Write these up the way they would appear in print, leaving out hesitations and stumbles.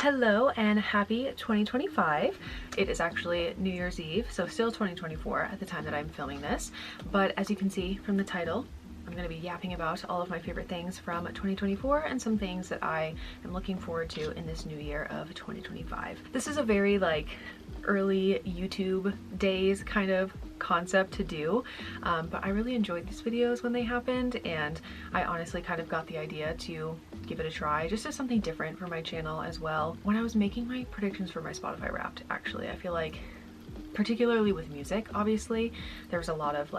Hello and happy 2025. It is actually New Year's Eve, so still 2024 at the time that I'm filming this. But as you can see from the title, I'm going to be yapping about all of my favorite things from 2024 and some things that I am looking forward to in this new year of 2025. This is a very early YouTube days kind of concept to do, but I really enjoyed these videos when they happened, and I honestly kind of got the idea to give it a try just as something different for my channel as well. When I was making my predictions for my Spotify Wrapped, actually, I feel like particularly with music, obviously, there was a lot of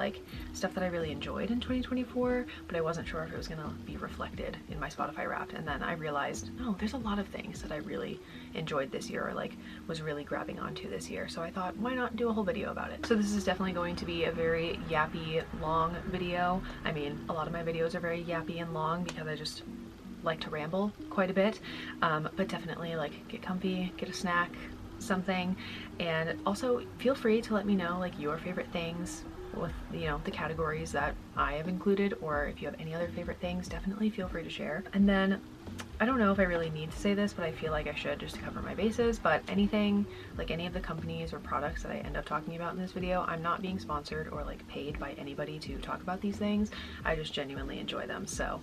stuff that I really enjoyed in 2024, but I wasn't sure if it was gonna be reflected in my Spotify Wrapped. And then I realized, oh, there's a lot of things that I really enjoyed this year, or was really grabbing onto this year. So I thought, why not do a whole video about it? So this is definitely going to be a very yappy, long video. I mean, a lot of my videos are very yappy and long because I just like to ramble quite a bit, but definitely get comfy, get a snack, something, and also feel free to let me know your favorite things with the categories that I have included, or if you have any other favorite things, definitely feel free to share. And then I don't know if I really need to say this, but I feel like I should just to cover my bases, but anything any of the companies or products that I end up talking about in this video, I'm not being sponsored or paid by anybody to talk about these things. I just genuinely enjoy them, so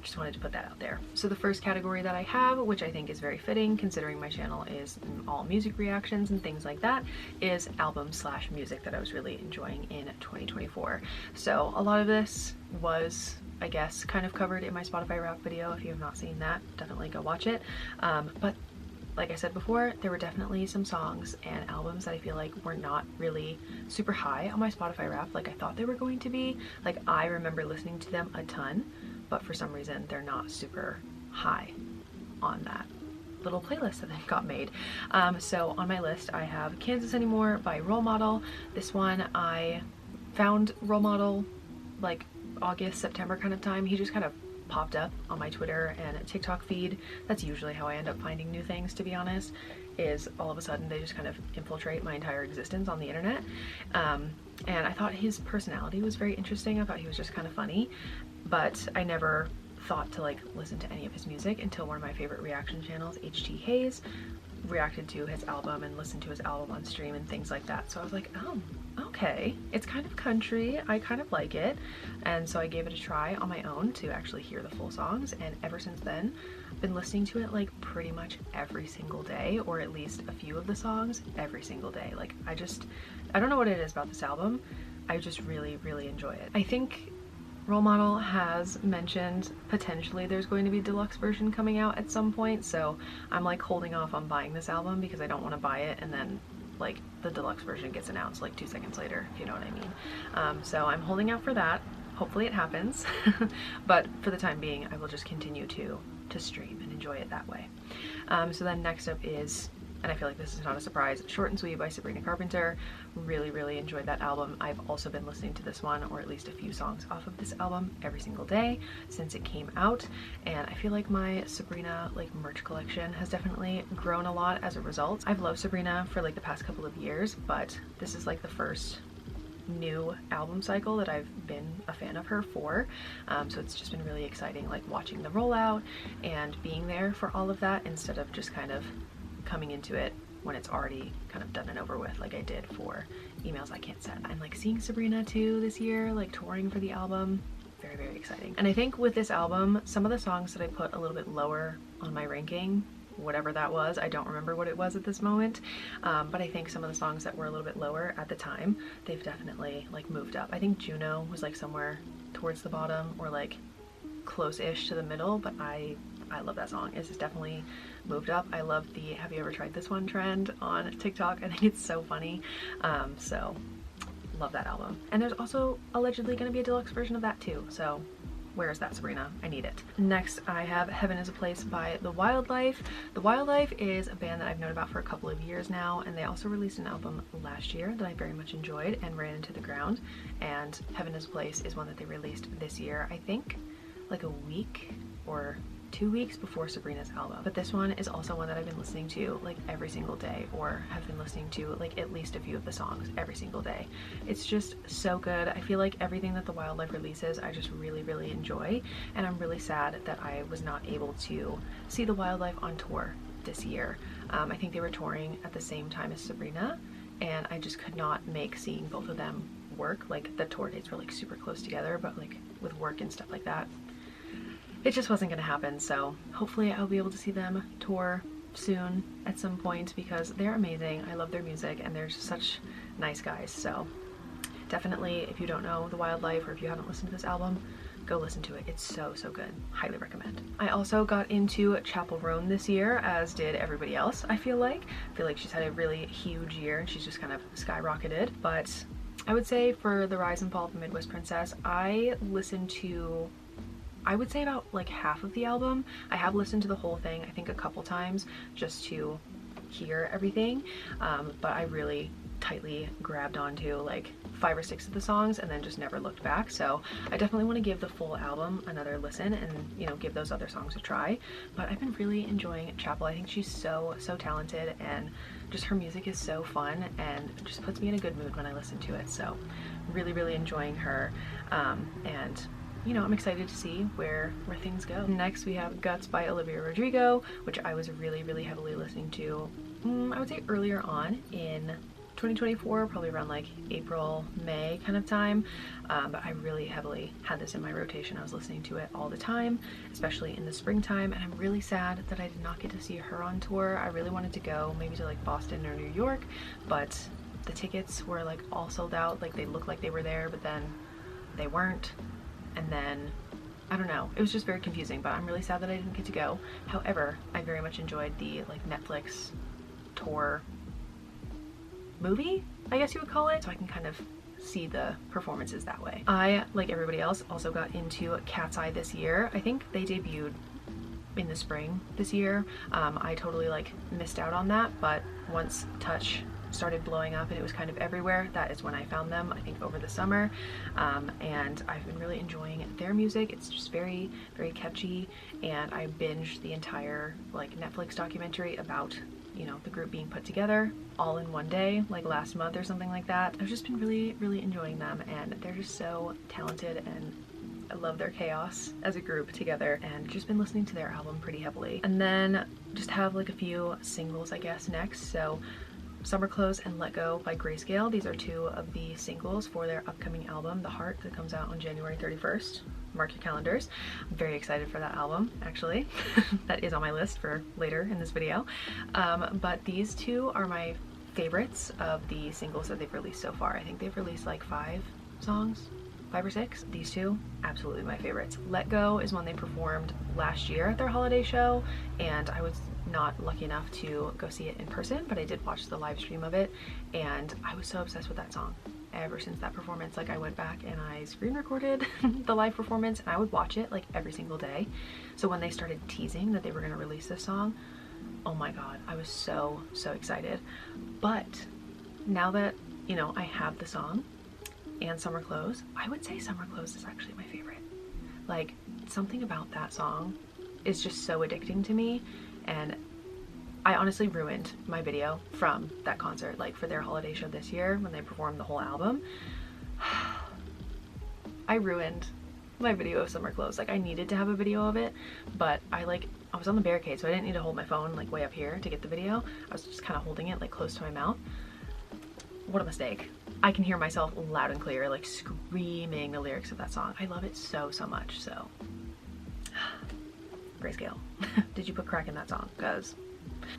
just wanted to put that out there. So the first category that I have, which I think is very fitting considering my channel is all music reactions and things like that, is album/music that I was really enjoying in 2024. So a lot of this was, I guess, kind of covered in my Spotify Wrapped video. If you have not seen that, definitely go watch it. But like I said before, there were definitely some songs and albums that I feel were not really super high on my Spotify Wrapped like I thought they were going to be. I remember listening to them a ton, but for some reason they're not super high on that little playlist that got made. So on my list I have Kansas Anymore by Role Model. This one I found Role Model August, September kind of time. He just kind of popped up on my Twitter and TikTok feed. That's usually how I end up finding new things, to be honest, is all of a sudden they just kind of infiltrate my entire existence on the internet. And I thought his personality was very interesting. I thought he was just kind of funny, but I never thought to listen to any of his music until one of my favorite reaction channels, HT Hayes, reacted to his album and listened to his album on stream and things like that. So I was like, oh, okay, it's kind of country, I kind of like it. And so I gave it a try on my own to actually hear the full songs, and ever since then I've been listening to it pretty much every single day, or at least a few of the songs every single day. I don't know what it is about this album, I just really enjoy it. I think Role Model has mentioned potentially there's going to be a deluxe version coming out at some point, so I'm holding off on buying this album because I don't want to buy it and then the deluxe version gets announced 2 seconds later, if you know what I mean. So I'm holding out for that. Hopefully it happens. But for the time being, I will just continue to stream and enjoy it that way. So then next up is, and I feel like this is not a surprise, Short and Sweet by Sabrina Carpenter. Really enjoyed that album. I've also been listening to this one, or at least a few songs off of this album, every single day since it came out, and I feel like my Sabrina merch collection has definitely grown a lot as a result. I've loved Sabrina for the past couple of years, but this is the first new album cycle that I've been a fan of her for, so it's just been really exciting watching the rollout and being there for all of that instead of just kind of coming into it when it's already kind of done and over with, like I did for Emails I Can't Send. I'm seeing Sabrina too this year, touring for the album. Very exciting. And I think with this album, some of the songs that I put a little bit lower on my ranking, whatever that was, I don't remember what it was at this moment, but I think some of the songs that were a little bit lower at the time, they've definitely moved up. I think Juno was somewhere towards the bottom, or close-ish to the middle, but I love that song. It's just definitely moved up. I love the "Have you ever tried this one" trend on TikTok. I think it's so funny. So love that album. And there's also allegedly going to be a deluxe version of that too, so where is that, Sabrina? I need it. Next I have Heaven is a Place by The Wildlife. The Wildlife is a band that I've known about for a couple of years now, and they also released an album last year that I very much enjoyed and ran into the ground, and Heaven is a Place is one that they released this year, I think a week or 2 weeks before Sabrina's album. But this one is also one that I've been listening to every single day, or have been listening to at least a few of the songs every single day. It's just so good. I feel like everything that The Wildlife releases I just really enjoy, and I'm really sad that I was not able to see The Wildlife on tour this year. I think they were touring at the same time as Sabrina, and I just could not make seeing both of them work. Like the tour dates were like super close together, but like with work and stuff like that, it just wasn't gonna happen. So hopefully I'll be able to see them tour soon at some point because they're amazing. I love their music and they're just such nice guys. So definitely, if you don't know The Wildlife or if you haven't listened to this album, go listen to it. It's so good. Highly recommend. I also got into Chapel Roan this year, as did everybody else. I feel like she's had a really huge year and she's just kind of skyrocketed. But I would say for The Rise and Fall of the Midwest Princess, I listened to, I would say, about like half of the album. I have listened to the whole thing, I think a couple times, just to hear everything, but I really tightly grabbed onto like 5 or 6 of the songs and then just never looked back. So I definitely want to give the full album another listen and, you know, give those other songs a try. But I've been really enjoying Chapel. I think she's so talented, and just her music is so fun and just puts me in a good mood when I listen to it. So really enjoying her, and you know, I'm excited to see where things go. Next we have Guts by Olivia Rodrigo, which I was really heavily listening to, I would say earlier on in 2024, probably around like April, May kind of time, but I really heavily had this in my rotation. I was listening to it all the time, especially in the springtime, and I'm really sad that I did not get to see her on tour. I really wanted to go maybe to like Boston or New York, but the tickets were like all sold out. Like they looked like they were there, but then they weren't, and then I don't know, it was just very confusing. But I'm really sad that I didn't get to go. However, I very much enjoyed the like Netflix tour movie, I guess you would call it, so I can kind of see the performances that way. I, like everybody else, also got into Cat's Eye this year. I think they debuted in the spring this year. I totally like missed out on that, but once Touch started blowing up and it was kind of everywhere, that is when I found them, I think over the summer, and I've been really enjoying their music. It's just very catchy, and I binged the entire like Netflix documentary about, you know, the group being put together all in one day, like last month or something like that. I've just been really enjoying them, and they're just so talented, and I love their chaos as a group together, and just been listening to their album pretty heavily. And then just have like a few singles, I guess, next. So Summer Clothes and Let Go by Grayscale. These are 2 of the singles for their upcoming album, The Heart, that comes out on January 31st. Mark your calendars. I'm very excited for that album, actually. That is on my list for later in this video. But these 2 are my favorites of the singles that they've released so far. I think they've released like 5 songs, 5 or 6. These 2, absolutely my favorites. Let Go is one they performed last year at their holiday show, and I was not lucky enough to go see it in person, but I did watch the live stream of it, and I was so obsessed with that song ever since that performance. Like I went back and I screen recorded the live performance, and I would watch it like every single day. So when they started teasing that they were going to release this song, oh my god, I was so excited. But now that, you know, I have the song and Summer Clothes, I would say Summer Clothes is actually my favorite. Like something about that song is just so addicting to me, and I honestly ruined my video from that concert, like for their holiday show this year when they performed the whole album. I ruined my video of Summer Clothes. Like I needed to have a video of it, but I was on the barricade, so I didn't need to hold my phone like way up here to get the video. I was just kind of holding it like close to my mouth. What a mistake. I can hear myself loud and clear, like screaming the lyrics of that song. I love it so much. So Grayscale, did you put crack in that song? Because.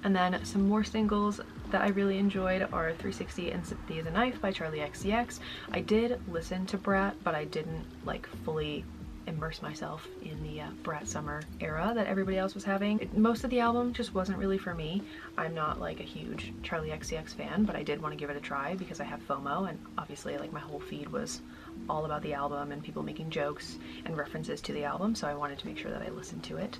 And then some more singles that I really enjoyed are 360 and Sympathy is a Knife by Charlie XCX. I did listen to Brat, but I didn't like fully immerse myself in the Brat summer era that everybody else was having. Most of the album just wasn't really for me. I'm not like a huge Charlie XCX fan, but I did want to give it a try because I have FOMO, and obviously like my whole feed was all about the album and people making jokes and references to the album, so I wanted to make sure that I listened to it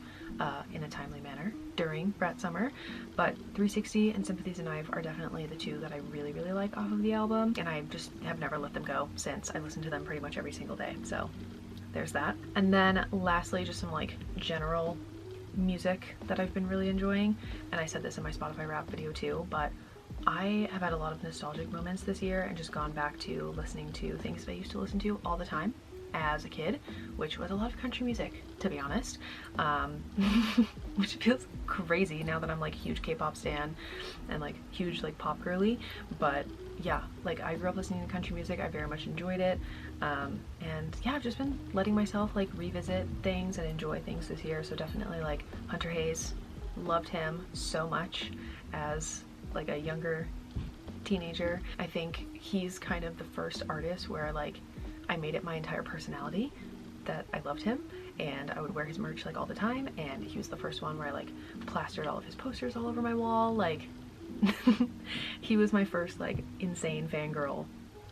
in a timely manner during Brat Summer. But 360 and Sympathy's a Knife are definitely the 2 that I really like off of the album, and I just have never let them go since. I listen to them pretty much every single day, so there's that. And then lastly, just some like general music that I've been really enjoying, and I said this in my Spotify rap video too, but I have had a lot of nostalgic moments this year and just gone back to listening to things that I used to listen to all the time. as a kid, which was a lot of country music, to be honest, which feels crazy now that I'm like a huge K-pop stan and like huge like pop girly. But yeah, like I grew up listening to country music. I very much enjoyed it, and yeah, I've just been letting myself like revisit things and enjoy things this year. So definitely like Hunter Hayes, loved him so much as like a younger teenager. I think he's kind of the first artist where like I made it my entire personality that I loved him, and I would wear his merch like all the time, and he was the first one where I like plastered all of his posters all over my wall. Like he was my first like insane fangirl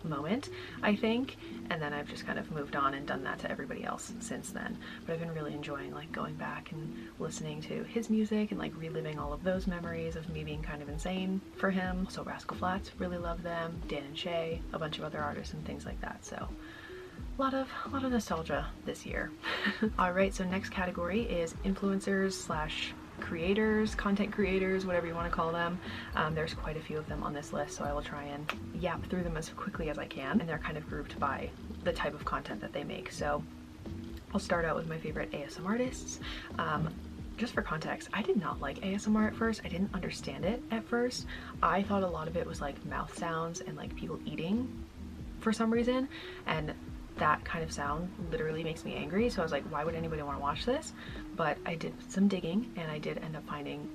moment, I think, and then I've just kind of moved on and done that to everybody else since then. But I've been really enjoying like going back and listening to his music and like reliving all of those memories of me being kind of insane for him. So Rascal Flatts, really love them, Dan and Shay, a bunch of other artists and things like that. So a lot of nostalgia this year. All right, so next category is influencers slash creators, content creators, whatever you want to call them. There's quite a few of them on this list, so I will try and yap through them as quickly as I can, and they're kind of grouped by the type of content that they make. So I'll start out with my favorite ASMR artists. Just for context, I did not like ASMR at first. I didn't understand it at first. I thought a lot of it was like mouth sounds and like people eating for some reason, and that kind of sound literally makes me angry. So I was like, why would anybody want to watch this? But I did some digging, and I did end up finding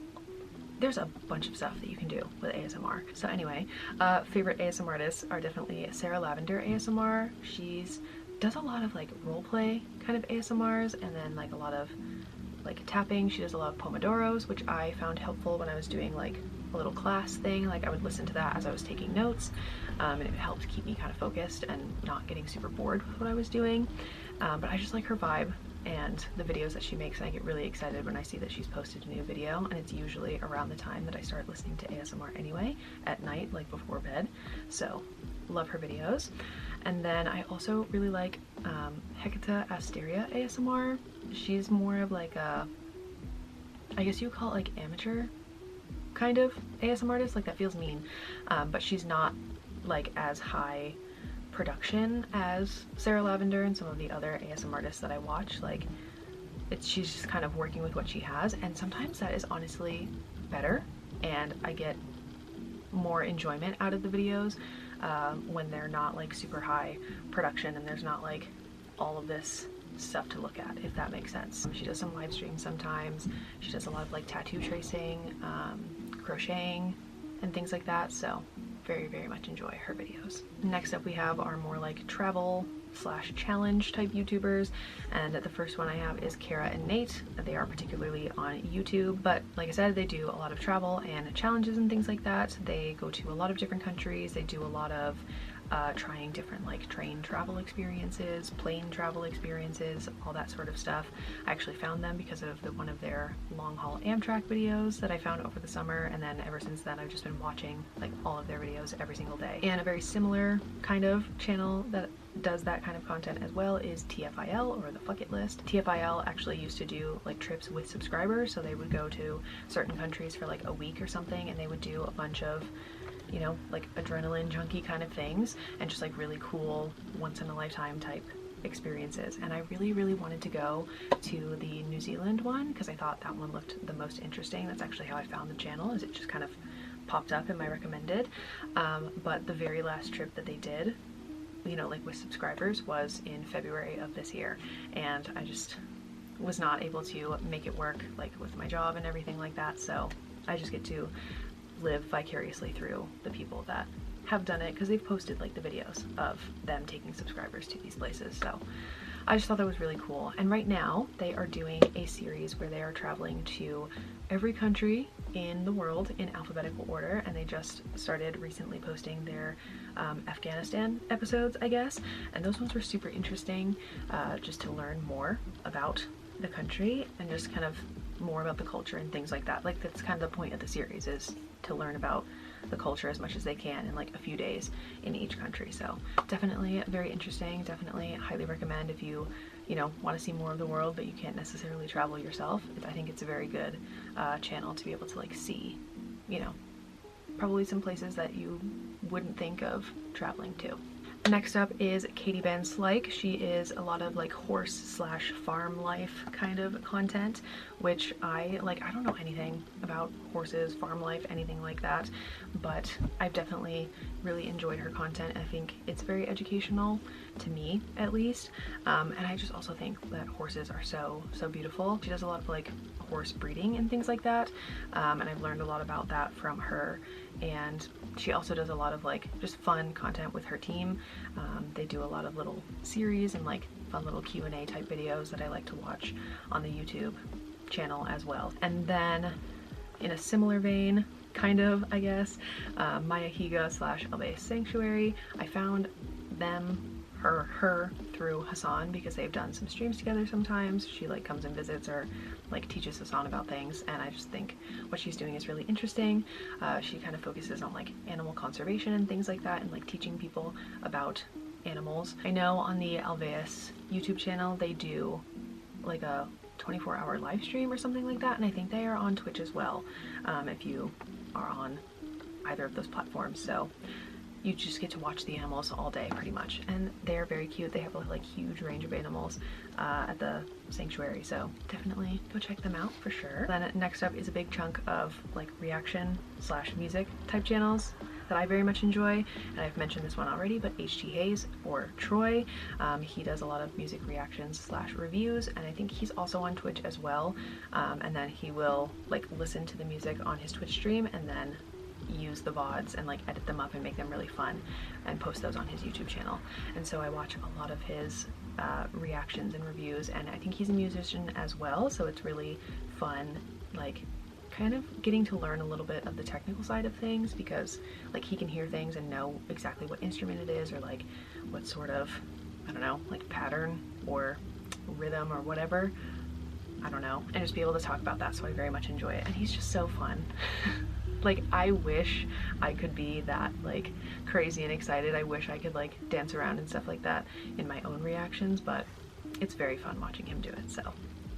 there's a bunch of stuff that you can do with ASMR. So anyway, favorite ASMR artists are definitely Sarah Lavender ASMR. She's does a lot of like role play kind of ASMRs, and then like a lot of like tapping. She does a lot of pomodoros, which I found helpful when I was doing like a little class thing. Like I would listen to that as I was taking notes, and it helped keep me kind of focused and not getting super bored with what I was doing. But I just like her vibe and the videos that she makes, and I get really excited when I see that she's posted a new video, and it's usually around the time that I start listening to ASMR anyway, at night, like before bed. So love her videos. And then I also really like Hecata Asteria ASMR. She's more of like a, I guess you would call it like amateur kind of ASMR artist. Like that feels mean, but she's not like as high production as Sarah Lavender and some of the other ASMR artists that I watch. Like she's just kind of working with what she has, and sometimes that is honestly better, and I get more enjoyment out of the videos when they're not like super high production and there's not like all of this stuff to look at, if that makes sense. She does some live streams sometimes. She does a lot of like tattoo tracing, crocheting, and things like that. So very, very much enjoy her videos. Next up we have our more like travel slash challenge type YouTubers, and the first one I have is Kara and Nate. They are particularly on YouTube, but like I said, they do a lot of travel and challenges and things like that. They go to a lot of different countries. They do a lot of trying different like train travel experiences, plane travel experiences, all that sort of stuff. I actually found them because of one of their long haul Amtrak videos that I found over the summer, and then ever since then I've just been watching like all of their videos every single day. And a very similar kind of channel that does that kind of content as well is TFIL, or the Fuck It List. TFIL actually used to do like trips with subscribers, so they would go to certain countries for like a week or something, and they would do a bunch of, you know, like adrenaline junkie kind of things, and just like really cool once in a lifetime type experiences. And I really, really wanted to go to the New Zealand one because I thought that one looked the most interesting. That's actually how I found the channel, is it just kind of popped up in my recommended. But the very last trip that they did, you know, like with subscribers, was in February of this year, and I just was not able to make it work like with my job and everything like that. So I just get to live vicariously through the people that have done it because they've posted like the videos of them taking subscribers to these places. So I just thought that was really cool. And right now they are doing a series where they are traveling to every country in the world in alphabetical order, and they just started recently posting their Afghanistan episodes, I guess, and those ones were super interesting, just to learn more about the country and just kind of more about the culture and things like that. Like that's kind of the point of the series, is to learn about the culture as much as they can in like a few days in each country. So definitely very interesting. Definitely highly recommend if you know, want to see more of the world but you can't necessarily travel yourself. I think it's a very good channel to be able to like see, you know, probably some places that you wouldn't think of traveling to. Next up is Katie Benz Like. She is a lot of like horse slash farm life kind of content, which I like. I don't know anything about horses, farm life, anything like that, but I've definitely really enjoyed her content. I think it's very educational to me, at least, and I just also think that horses are so beautiful. She does a lot of like horse breeding and things like that, and I've learned a lot about that from her. And she also does a lot of like just fun content with her team. They do a lot of little series and like fun little Q&A type videos that I like to watch on the YouTube channel as well. And then in a similar vein, kind of, I guess, Maya Higa slash Albe Sanctuary. I found her through Hassan because they've done some streams together sometimes. She like comes and visits or like teaches Hassan about things, and I just think what she's doing is really interesting. She kind of focuses on like animal conservation and things like that, and like teaching people about animals. I know on the Alveus YouTube channel they do like a 24-hour live stream or something like that, and I think they are on Twitch as well, if you are on either of those platforms. So you just get to watch the animals all day pretty much, and they're very cute. They have a like huge range of animals at the sanctuary, so definitely go check them out for sure. Then next up is a big chunk of like reaction slash music type channels that I very much enjoy, and I've mentioned this one already, but HT Hayes or Troy. He does a lot of music reactions slash reviews, and I think he's also on Twitch as well, and then he will like listen to the music on his Twitch stream and then use the VODs and like edit them up and make them really fun and post those on his YouTube channel. And so I watch a lot of his reactions and reviews, and I think he's a musician as well, so it's really fun like kind of getting to learn a little bit of the technical side of things, because like he can hear things and know exactly what instrument it is or like what sort of, I don't know, like pattern or rhythm or whatever, I don't know, and just be able to talk about that. So I very much enjoy it, and he's just so fun. Like I wish I could be that like crazy and excited. I wish I could like dance around and stuff like that in my own reactions, but it's very fun watching him do it. So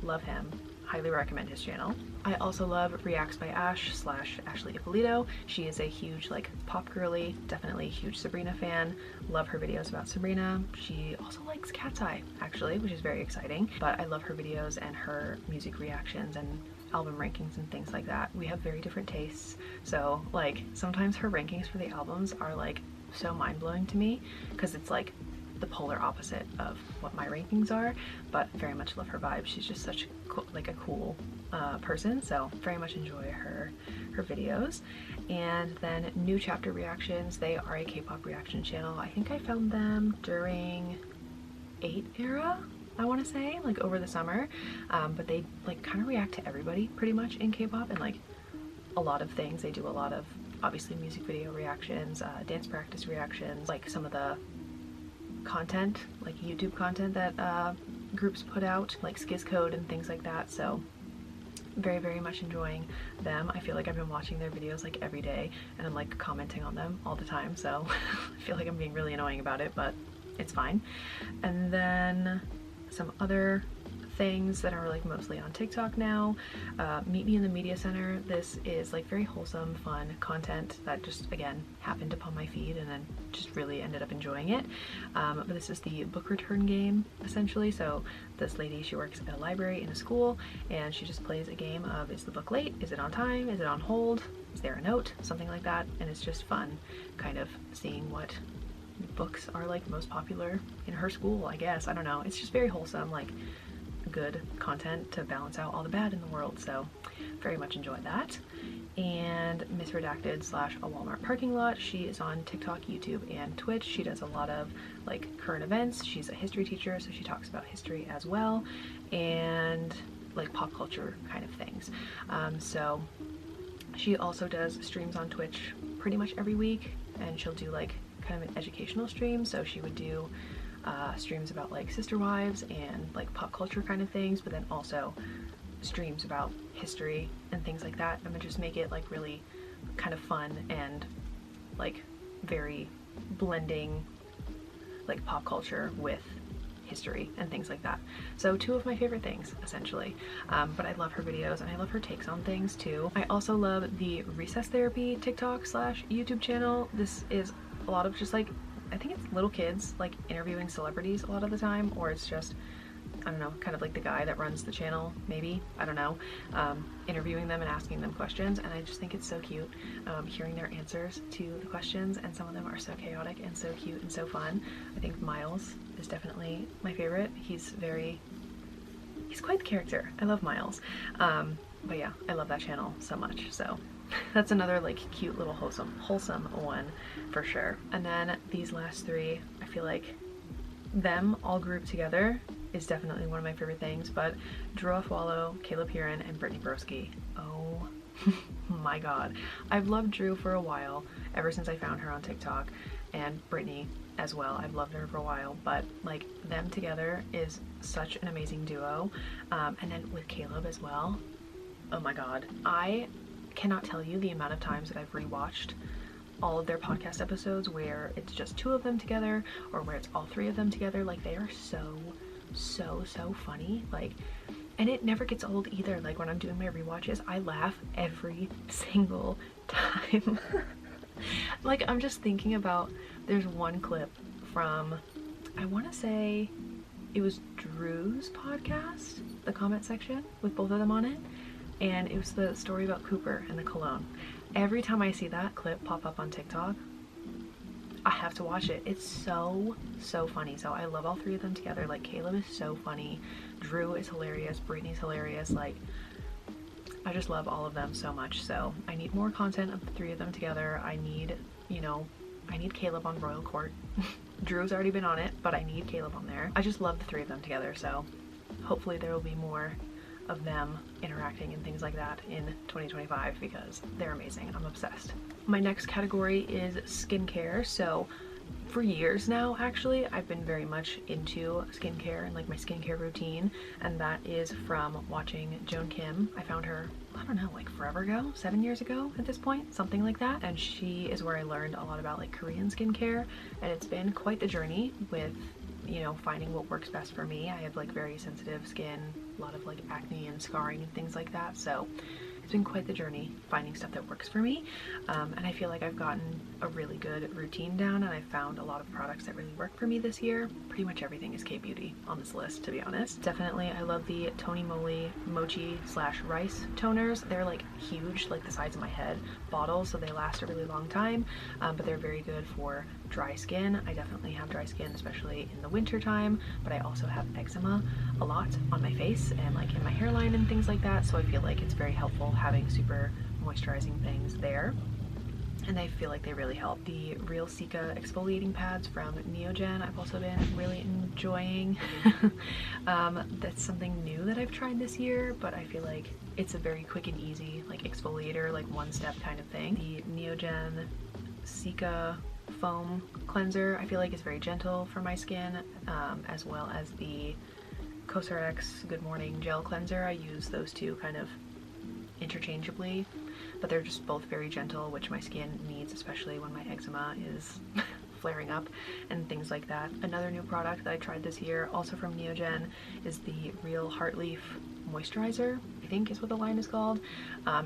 love him. Highly recommend his channel. I also love Reacts by Ash slash Ashley Ippolito. She is a huge like pop girly, definitely a huge Sabrina fan. Love her videos about Sabrina. She also likes Cat's Eye actually, which is very exciting, but I love her videos and her music reactions and album rankings and things like that. We have very different tastes, so like sometimes her rankings for the albums are like so mind-blowing to me because it's like the polar opposite of what my rankings are, but very much love her vibe. She's just such like a cool person, so very much enjoy her videos. And then New Chapter Reactions, they are a K-pop reaction channel. I think I found them during 8 era, I want to say, like over the summer, but they like kind of react to everybody pretty much in K-pop and like a lot of things. They do a lot of obviously music video reactions, dance practice reactions, like some of the content, like YouTube content that groups put out, like Skiz Code and things like that. So very much enjoying them. I feel like I've been watching their videos like every day, and I'm like commenting on them all the time, so I feel like I'm being really annoying about it, but it's fine. And then some other things that are like mostly on TikTok now. Meet Me in the Media Center. This is like very wholesome, fun content that just again happened upon my feed and then just really ended up enjoying it. But this is the book return game essentially. So this lady, she works at a library in a school, and she just plays a game of, is the book late? Is it on time? Is it on hold? Is there a note? Something like that. And it's just fun kind of seeing what books are like most popular in her school, I guess. I don't know. It's just very wholesome, like good content to balance out all the bad in the world, so very much enjoy that. And Miss Redacted slash a Walmart parking lot, she is on TikTok, YouTube, and Twitch. She does a lot of like current events. She's a history teacher, so she talks about history as well, and like pop culture kind of things. So she also does streams on Twitch pretty much every week, and she'll do like kind of an educational stream. So she would do streams about like sister wives and like pop culture kind of things, but then also streams about history and things like that. I'm gonna just make it like really kind of fun and like very blending like pop culture with history and things like that. So two of my favorite things essentially, but I love her videos and I love her takes on things too. I also love the Recess Therapy TikTok slash YouTube channel. This is a lot of just like I think it's little kids like interviewing celebrities a lot of the time, or it's just, I don't know, kind of like the guy that runs the channel, maybe, I don't know, interviewing them and asking them questions, and I just think it's so cute, hearing their answers to the questions, and some of them are so chaotic and so cute and so fun. I think Miles is definitely my favorite. He's quite the character. I love Miles. But yeah, I love that channel so much, so that's another like cute little wholesome one for sure. And then these last three, I feel like them all grouped together is definitely one of my favorite things, but Drew Wallow, Caleb Heron, and Brittany Broski. Oh my god. I've loved Drew for a while, ever since I found her on TikTok, and Brittany as well. I've loved her for a while, but like them together is such an amazing duo. And then with Caleb as well, oh my god. I cannot tell you the amount of times that I've rewatched all of their podcast episodes where it's just two of them together, or where it's all three of them together. Like, they are so funny, like, and it never gets old either. Like, when I'm doing my rewatches, I laugh every single time. Like, I'm just thinking about, there's one clip from, I want to say it was Drew's podcast, the comment section with both of them on it, and it was the story about Cooper and the cologne. Every time I see that clip pop up on TikTok, I have to watch it. It's so funny. So I love all three of them together. Like, Caleb is so funny, Drew is hilarious, Brittany's hilarious. Like, I just love all of them so much. So I need more content of the three of them together. I need, you know, I need Caleb on Royal Court. Drew's already been on it, but I need Caleb on there. I just love the three of them together, so hopefully there will be more of them interacting and things like that in 2025, because they're amazing. I'm obsessed. My next category is skincare. So for years now, actually, I've been very much into skincare and like my skincare routine, and that is from watching Joan Kim. I found her, I don't know, like forever ago, 7 years ago at this point, something like that, and she is where I learned a lot about like Korean skincare, and it's been quite the journey with, you know, finding what works best for me. I have like very sensitive skin, a lot of like acne and scarring and things like that, so it's been quite the journey finding stuff that works for me, and I feel like I've gotten a really good routine down, and I've found a lot of products that really work for me this year. Pretty much everything is K-beauty on this list, to be honest. Definitely I love the Tony Moly Mochi / rice toners. They're like huge, like the size of my head bottles, so they last a really long time, but they're very good for dry skin. I definitely have dry skin, especially in the winter time, but I also have eczema a lot on my face and like in my hairline and things like that, so I feel like it's very helpful having super moisturizing things there, and I feel like they really help. The Real Cica exfoliating pads from Neogen I've also been really enjoying. That's something new that I've tried this year, but I feel like it's a very quick and easy like exfoliator, like one step kind of thing. The Neogen Cica foam cleanser I feel like is very gentle for my skin, as well as the COSRX Good Morning gel cleanser. I use those two kind of interchangeably, but they're just both very gentle, which my skin needs, especially when my eczema is flaring up and things like that. Another new product that I tried this year, also from Neogen, is the Real Heartleaf moisturizer, I think is what the line is called.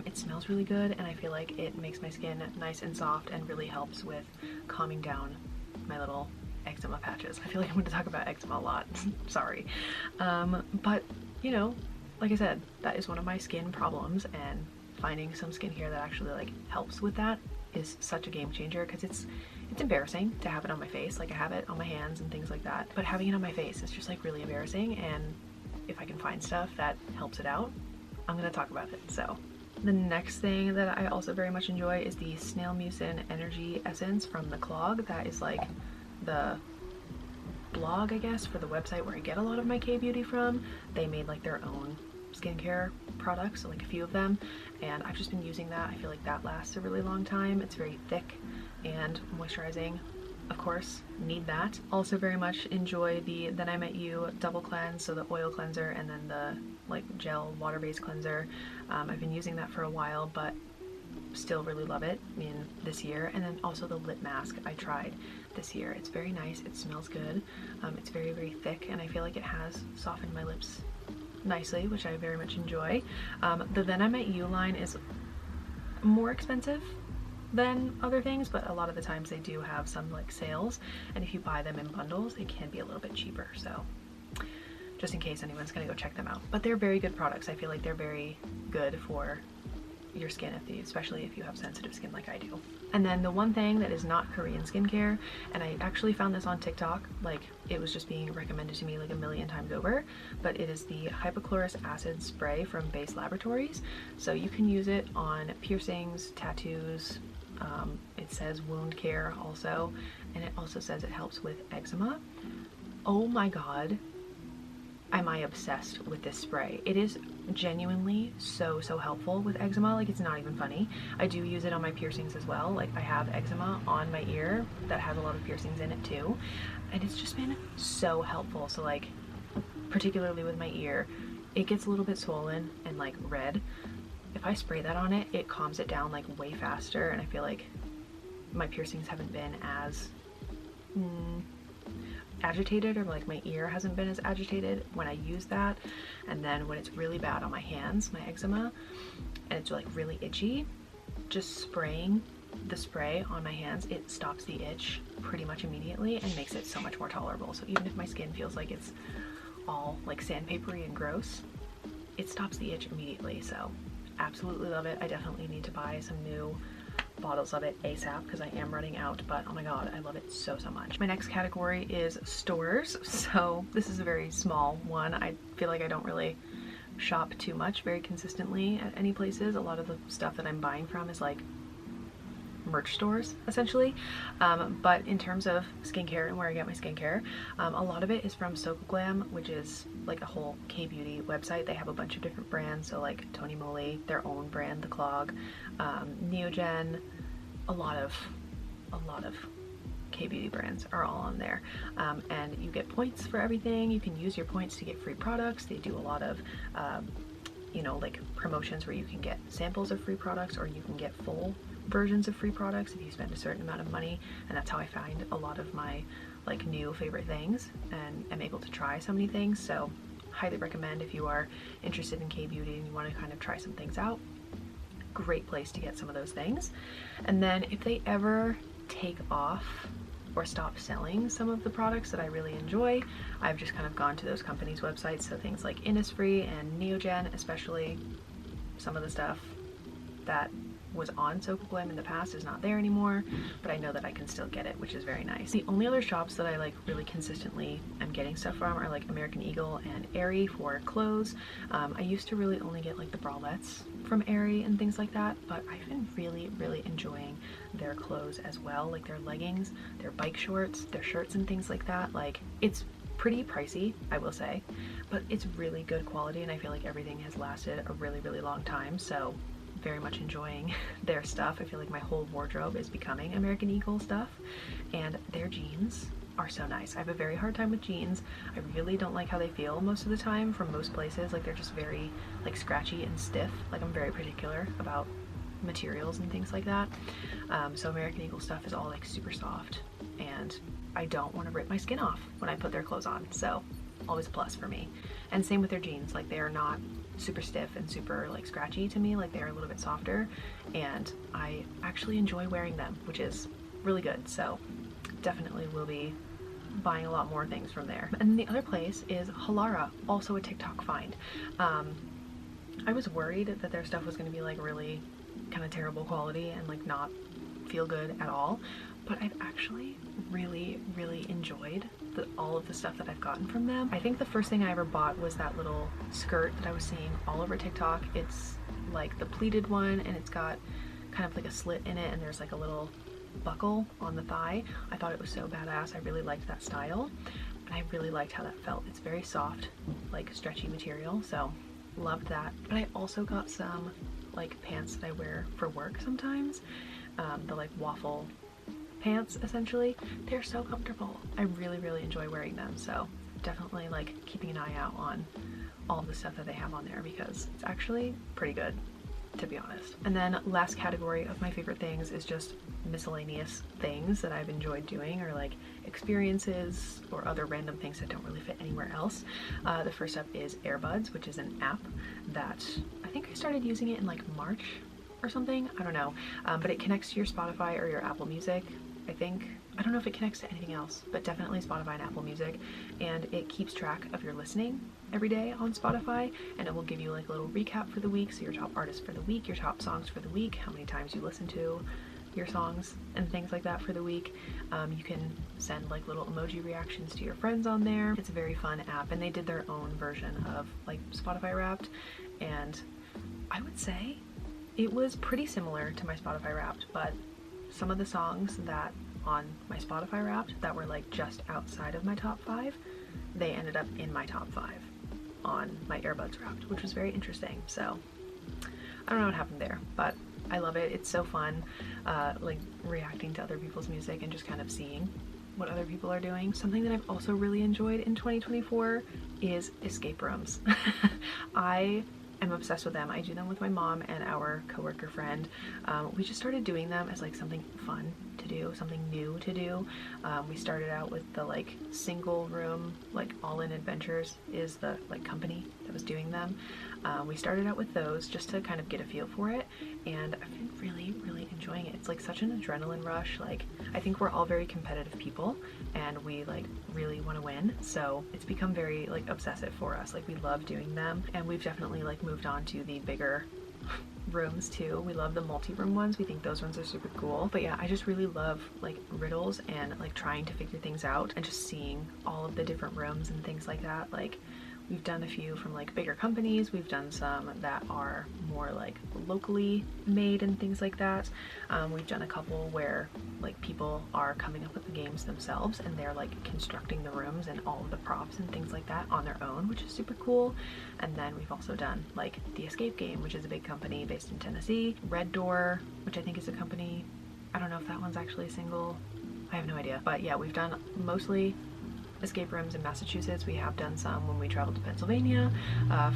It smells really good, and I feel like it makes my skin nice and soft and really helps with calming down my little eczema patches. I feel like I'm going to talk about eczema a lot. Sorry. But you know, like I said, that is one of my skin problems, and finding some skincare that actually like helps with that is such a game changer, because it's embarrassing to have it on my face. Like, I have it on my hands and things like that, but having it on my face is just like really embarrassing, and if I can find stuff that helps it out, I'm gonna talk about it. So the next thing that I also very much enjoy is the Snail Mucin Energy Essence from the Clog. That is like the blog, I guess, for the website where I get a lot of my K-beauty from. They made like their own skincare products, like a few of them, and I've just been using that. I feel like that lasts a really long time. It's very thick and moisturizing, of course, need that. Also very much enjoy the Then I Met You double cleanse, so the oil cleanser and then the like gel water-based cleanser. I've been using that for a while, but still really love it in this year. And then also the lip mask I tried this year. It's very nice, it smells good, it's very thick, and I feel like it has softened my lips nicely, which I very much enjoy. The Then I Met You line is more expensive than other things, but a lot of the times they do have some like sales, and if you buy them in bundles it can be a little bit cheaper, so just in case anyone's gonna go check them out. But they're very good products. I feel like they're very good for your skin, especially if you have sensitive skin like I do. And then the one thing that is not Korean skincare, and I actually found this on TikTok, like it was just being recommended to me like a million times over, but it is the hypochlorous acid spray from Base Laboratories. So you can use it on piercings, tattoos, it says wound care also, and it also says it helps with eczema. Oh my god, am I obsessed with this spray. It is genuinely so helpful with eczema, like it's not even funny. I do use it on my piercings as well, like I have eczema on my ear that has a lot of piercings in it too, and it's just been so helpful. So like particularly with my ear, it gets a little bit swollen and like red. If I spray that on it, it calms it down like way faster, and I feel like my piercings haven't been as agitated, or like my ear hasn't been as agitated when I use that. And then when it's really bad on my hands, my eczema, and it's like really itchy, just spraying the spray on my hands, it stops the itch pretty much immediately and makes it so much more tolerable. So even if my skin feels like it's all like sandpapery and gross, it stops the itch immediately. So absolutely love it. I definitely need to buy some new bottles of it ASAP because I am running out, but oh my god, I love it so much. My next category is stores. So this is a very small one. I feel like I don't really shop too much very consistently at any places. A lot of the stuff that I'm buying from is like merch stores essentially, but in terms of skincare and where I get my skincare, a lot of it is from Glam, which is like a whole K-beauty website. They have a bunch of different brands, so like Tony Moly, their own brand, The Clog, Neogen, a lot of K-beauty brands are all on there, and you get points for everything. You can use your points to get free products. They do a lot of you know, like promotions where you can get samples of free products, or you can get full versions of free products if you spend a certain amount of money. And that's how I find a lot of my like new favorite things, and I'm able to try so many things. So highly recommend if you are interested in K-beauty and you want to kind of try some things out. Great place to get some of those things. And then if they ever take off or stop selling some of the products that I really enjoy, I've just kind of gone to those companies' websites. So things like Innisfree and Neogen, especially some of the stuff that was on Glam in the past is not there anymore, but I know that I can still get it, which is very nice. The only other shops that I like really consistently am getting stuff from are like American Eagle and Aerie for clothes. I used to really only get like the bralettes from Aerie and things like that, but I've been really enjoying their clothes as well, like their leggings, their bike shorts, their shirts and things like that. Like it's pretty pricey, I will say, but it's really good quality, and I feel like everything has lasted a really long time. So very much enjoying their stuff. I feel like my whole wardrobe is becoming American Eagle stuff, and their jeans are so nice. I have a very hard time with jeans. I really don't like how they feel most of the time from most places. Like they're just very like scratchy and stiff. Like I'm very particular about materials and things like that. So American Eagle stuff is all like super soft, and I don't want to rip my skin off when I put their clothes on. So always a plus for me. And same with their jeans. Like they are not super stiff and super like scratchy to me. Like they're a little bit softer, and I actually enjoy wearing them, which is really good. So definitely will be buying a lot more things from there. And the other place is Halara, also a TikTok find. I was worried that their stuff was going to be like really kind of terrible quality and like not feel good at all, but I've actually really enjoyed all of the stuff that I've gotten from them. I think the first thing I ever bought was that little skirt that I was seeing all over TikTok. It's like the pleated one, and it's got kind of like a slit in it, and there's like a little buckle on the thigh. I thought it was so badass. I really liked that style, and I really liked how that felt. It's very soft, like stretchy material, so loved that. But I also got some like pants that I wear for work sometimes, the like waffle pants essentially. They're so comfortable. I really enjoy wearing them, so definitely like keeping an eye out on all the stuff that they have on there, because it's actually pretty good, to be honest. And then last category of my favorite things is just miscellaneous things that I've enjoyed doing, or like experiences or other random things that don't really fit anywhere else. The first up is Airbuds, which is an app that I think I started using it in like March or something. I don't know, but it connects to your Spotify or your Apple Music, I think. I don't know if it connects to anything else, but definitely Spotify and Apple Music, and it keeps track of your listening every day on Spotify, and it will give you like a little recap for the week, so your top artists for the week, your top songs for the week, how many times you listen to your songs and things like that for the week. You can send like little emoji reactions to your friends on there. It's a very fun app, and they did their own version of like Spotify Wrapped, and I would say it was pretty similar to my Spotify Wrapped, but some of the songs that on my Spotify Wrapped that were like just outside of my top 5, they ended up in my top 5 on my Earbuds Wrapped, which was very interesting. So I don't know what happened there, but I love it. It's so fun, like reacting to other people's music and just kind of seeing what other people are doing. Something that I've also really enjoyed in 2024 is escape rooms. I am obsessed with them. I do them with my mom and our coworker friend. We just started doing them as like something fun to do, something new to do. We started out with the like single room, like All In Adventures is the like company that was doing them. We started out with those just to kind of get a feel for it, and I've been really enjoying it. It's like such an adrenaline rush. Like, I think we're all very competitive people and we like really want to win, so it's become very like obsessive for us. Like, we love doing them, and we've definitely like moved on to the bigger rooms too. We love the multi-room ones. We think those ones are super cool. But yeah, I just really love like riddles and like trying to figure things out and just seeing all of the different rooms and things like that. Like, we've done a few from like bigger companies. We've done some that are more like locally made and things like that. We've done a couple where like people are coming up with the games themselves and they're like constructing the rooms and all of the props and things like that on their own, which is super cool. And then we've also done like the Escape Game, which is a big company based in Tennessee. Red Door, which I think is a company, I don't know if that one's actually a single, I have no idea. But yeah, we've done mostly escape rooms in Massachusetts. We have done some when we traveled to Pennsylvania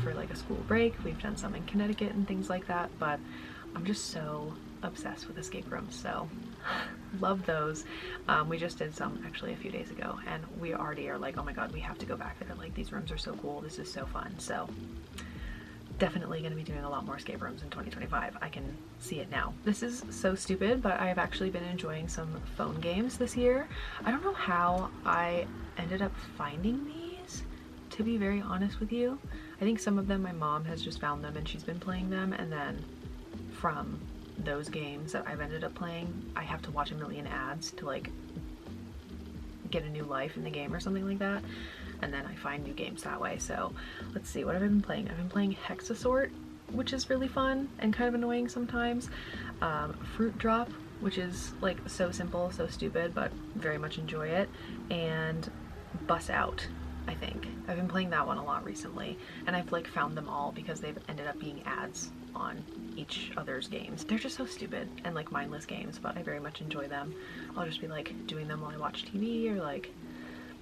for like a school break. We've done some in Connecticut and things like that, but I'm just so obsessed with escape rooms, so love those. We just did some actually a few days ago, and we already are like, oh my god, we have to go back there. Like, these rooms are so cool. This is so fun. So definitely going to be doing a lot more escape rooms in 2025. I can see it now. This is so stupid, but I have actually been enjoying some phone games this year. I don't know how I ended up finding these, to be very honest with you. I think some of them my mom has just found them and she's been playing them, and then from those games that I've ended up playing, I have to watch a million ads to like get a new life in the game or something like that, and then I find new games that way. So let's see, what have I been playing? I've been playing Hexasort, which is really fun and kind of annoying sometimes. Fruit Drop, which is like so simple, so stupid, but very much enjoy it. And Bus Out, I think. I've been playing that one a lot recently, and I've like found them all because they've ended up being ads on each other's games. They're just so stupid and like mindless games, but I very much enjoy them. I'll just be like doing them while I watch TV, or like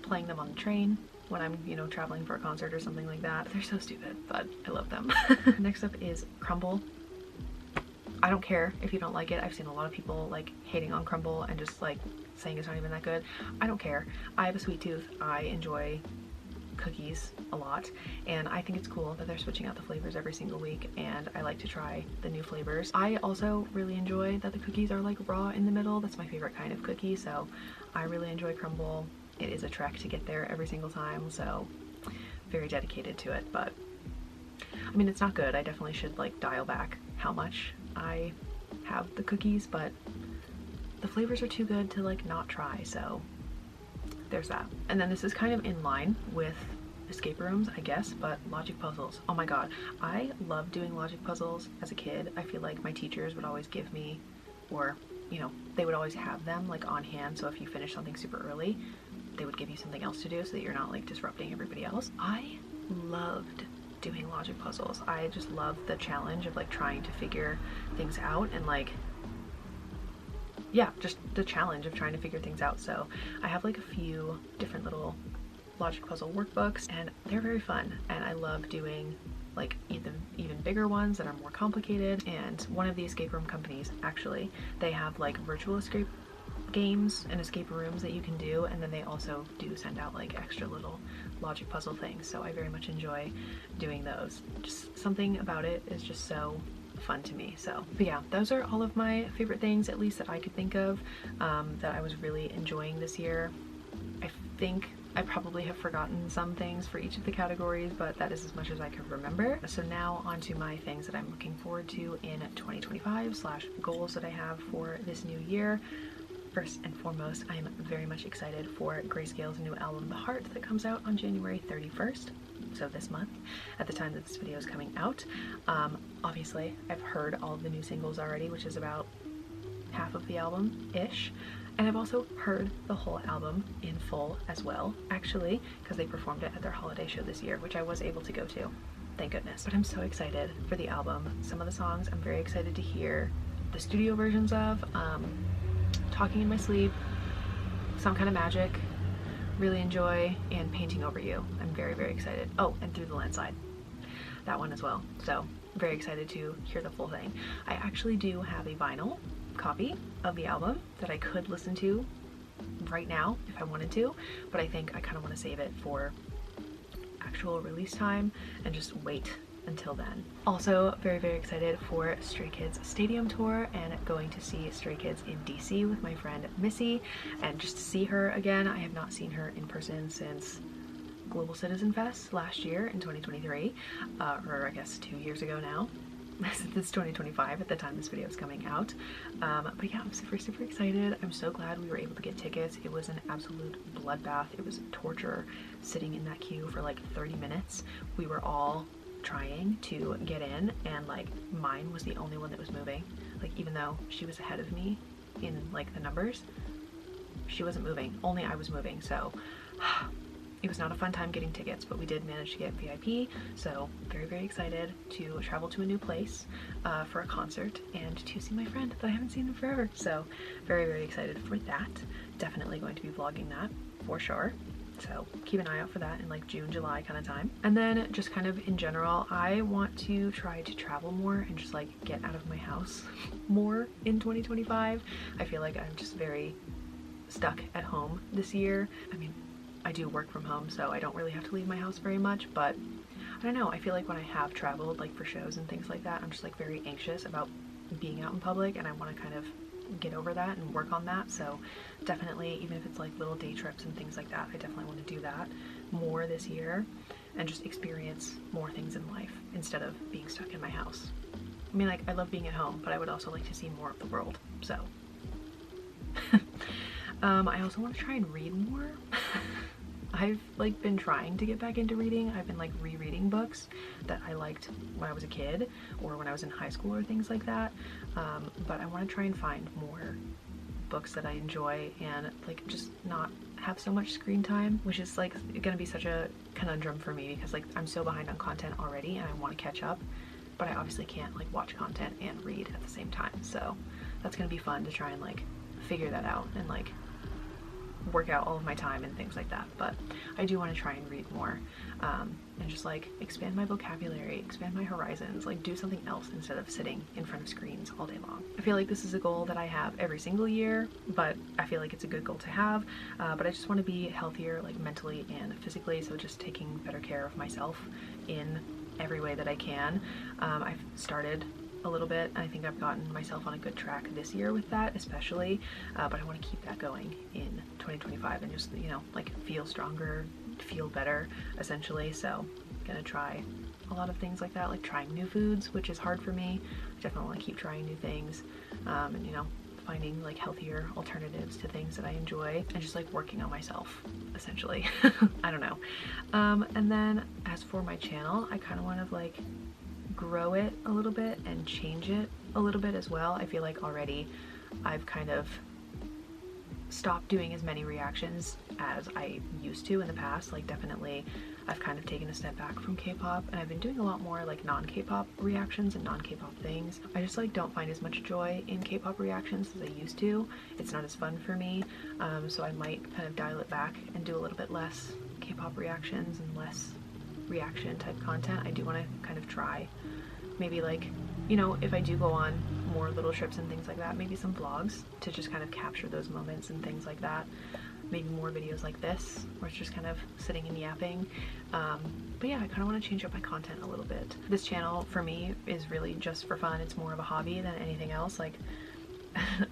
playing them on the train when I'm, you know, traveling for a concert or something like that. They're so stupid, but I love them. Next up is Crumble. I don't care if you don't like it. I've seen a lot of people like hating on Crumble and just like saying it's not even that good. I don't care. I have a sweet tooth. I enjoy cookies a lot, and I think it's cool that they're switching out the flavors every single week, and I like to try the new flavors. I also really enjoy that the cookies are like raw in the middle. That's my favorite kind of cookie, so I really enjoy Crumble. It is a trek to get there every single time, so very dedicated to it. But I mean, it's not good. I definitely should like dial back how much I have the cookies, but the flavors are too good to like not try, so there's that. And then this is kind of in line with escape rooms, I guess, but logic puzzles. Oh my god, I loved doing logic puzzles as a kid. I feel like my teachers would always give me, or you know, they would always have them like on hand, so if you finish something super early, they would give you something else to do so that you're not like disrupting everybody else. I loved doing logic puzzles. I just love the challenge of like trying to figure things out, and like, yeah, just the challenge of trying to figure things out. So I have like a few different little logic puzzle workbooks, and they're very fun, and I love doing like even bigger ones that are more complicated. And one of the escape room companies, actually, they have like virtual escape games and escape rooms that you can do, and then they also do send out like extra little logic puzzle things, so I very much enjoy doing those. Just something about it is just so fun to me. So, but yeah, those are all of my favorite things, at least that I could think of, that I was really enjoying this year. I think I probably have forgotten some things for each of the categories, but that is as much as I can remember. So now on to my things that I'm looking forward to in 2025 / goals that I have for this new year. First and foremost, I am very much excited for Grayscale's new album, The Heart, that comes out on January 31st. So this month, at the time that this video is coming out. Obviously, I've heard all of the new singles already, which is about half of the album-ish. And I've also heard the whole album in full as well, actually, because they performed it at their holiday show this year, which I was able to go to. Thank goodness. But I'm so excited for the album. Some of the songs I'm very excited to hear the studio versions of. Talking in My Sleep, Some Kind of Magic, really enjoy, and Painting Over You. I'm very, very excited. Oh, and Through the Landslide. That one as well. So very excited to hear the full thing. I actually do have a vinyl copy of the album that I could listen to right now if I wanted to, but I think I kind of want to save it for actual release time and just wait until then. Also very, very excited for Stray Kids Stadium Tour and going to see Stray Kids in DC with my friend Missy, and just to see her again. I have not seen her in person since Global Citizen Fest last year in 2023, or I guess 2 years ago now. It's 2025 at the time this video is coming out. But yeah, I'm super, super excited. I'm so glad we were able to get tickets. It was an absolute bloodbath. It was torture sitting in that queue for like 30 minutes. We were all trying to get in, and like mine was the only one that was moving. Like, even though she was ahead of me in like the numbers, she wasn't moving. Only I was moving. So it was not a fun time getting tickets, but we did manage to get VIP, so very, very excited to travel to a new place for a concert and to see my friend that I haven't seen in forever. So very, very excited for that. Definitely going to be vlogging that for sure. So keep an eye out for that in like June, July kind of time. And then just kind of in general, I want to try to travel more and just like get out of my house more in 2025. I feel like I'm just very stuck at home this year. I mean, I do work from home, so I don't really have to leave my house very much, but I don't know, I feel like when I have traveled like for shows and things like that, I'm just like very anxious about being out in public, and I want to kind of get over that and work on that. So definitely, even if it's like little day trips and things like that, I definitely want to do that more this year and just experience more things in life instead of being stuck in my house. I mean, like, I love being at home, but I would also like to see more of the world, so I also want to try and read more. I've like been trying to get back into reading. I've been like rereading books that I liked when I was a kid or when I was in high school or things like that, but I want to try and find more books that I enjoy and like just not have so much screen time, which is like gonna be such a conundrum for me because like I'm so behind on content already and I want to catch up, but I obviously can't like watch content and read at the same time. So that's gonna be fun to try and like figure that out and like work out all of my time and things like that. But I do want to try and read more and just like expand my vocabulary, expand my horizons, like do something else instead of sitting in front of screens all day long. I feel like this is a goal that I have every single year, but I feel like it's a good goal to have, but I just want to be healthier like mentally and physically, so just taking better care of myself in every way that I can. I've started a little bit, and I think I've gotten myself on a good track this year with that especially, but I want to keep that going in 2025 and just, you know, like feel stronger, feel better essentially. So I'm gonna try a lot of things like that, like trying new foods, which is hard for me. I definitely want to keep trying new things, and you know, finding like healthier alternatives to things that I enjoy and just like working on myself essentially. I don't know. And then as for my channel, I kind of want to like grow it a little bit and change it a little bit as well. I feel like already I've kind of stopped doing as many reactions as I used to in the past. Like definitely I've kind of taken a step back from K-pop and I've been doing a lot more like non-K-pop reactions and non-K-pop things. I just like don't find as much joy in K-pop reactions as I used to. It's not as fun for me, so I might kind of dial it back and do a little bit less K-pop reactions and less reaction type content. I do want to kind of try maybe like, you know, if I do go on more little trips and things like that, maybe some vlogs to just kind of capture those moments and things like that. maybe more videos like this where it's just kind of sitting and yapping. But yeah, I kind of want to change up my content a little bit. This channel for me is really just for fun. It's more of a hobby than anything else. Like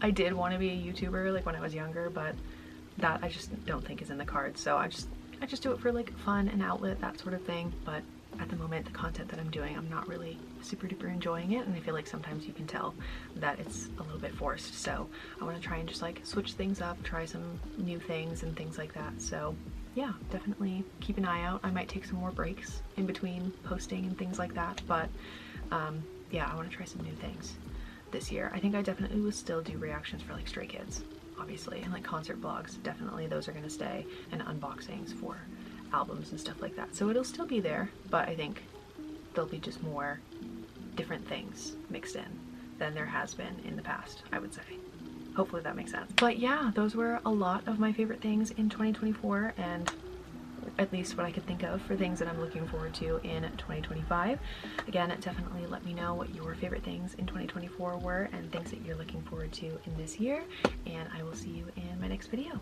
I did want to be a YouTuber like when I was younger, but that I just don't think is in the cards. So I just do it for like fun and outlet, that sort of thing. But at the moment, the content that I'm doing, I'm not really super duper enjoying it, and I feel like sometimes you can tell that it's a little bit forced. So I want to try and just like switch things up, try some new things and things like that. So yeah, definitely keep an eye out. I might take some more breaks in between posting and things like that, but yeah, I want to try some new things this year. I think I definitely will still do reactions for like Stray Kids, obviously, and like concert vlogs. Definitely those are going to stay, and unboxings for albums and stuff like that. So it'll still be there, but I think there'll be just more different things mixed in than there has been in the past, I would say. Hopefully that makes sense. But yeah, those were a lot of my favorite things in 2024, and at least what I could think of for things that I'm looking forward to in 2025. Again, definitely let me know what your favorite things in 2024 were and things that you're looking forward to in this year, and I will see you in my next video.